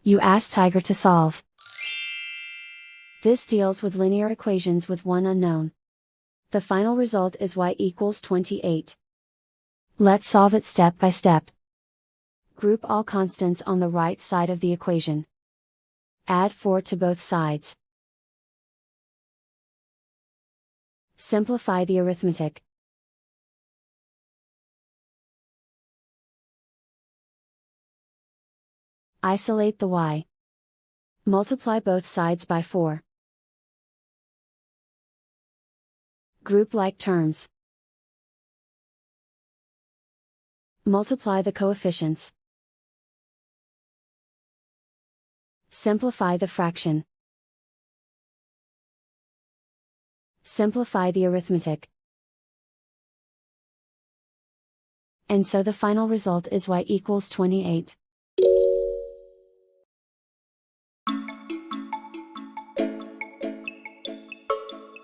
You ask Tiger to solve. This deals with linear equations with one unknown. The final result is y equals 28. Let's solve it step by step. Group all constants on the right side of the equation. Add 4 to both sides. Simplify the arithmetic. Isolate the y. Multiply both sides by 4. Group like terms. Multiply the coefficients. Simplify the fraction. Simplify the arithmetic. And so the final result is y equals 28.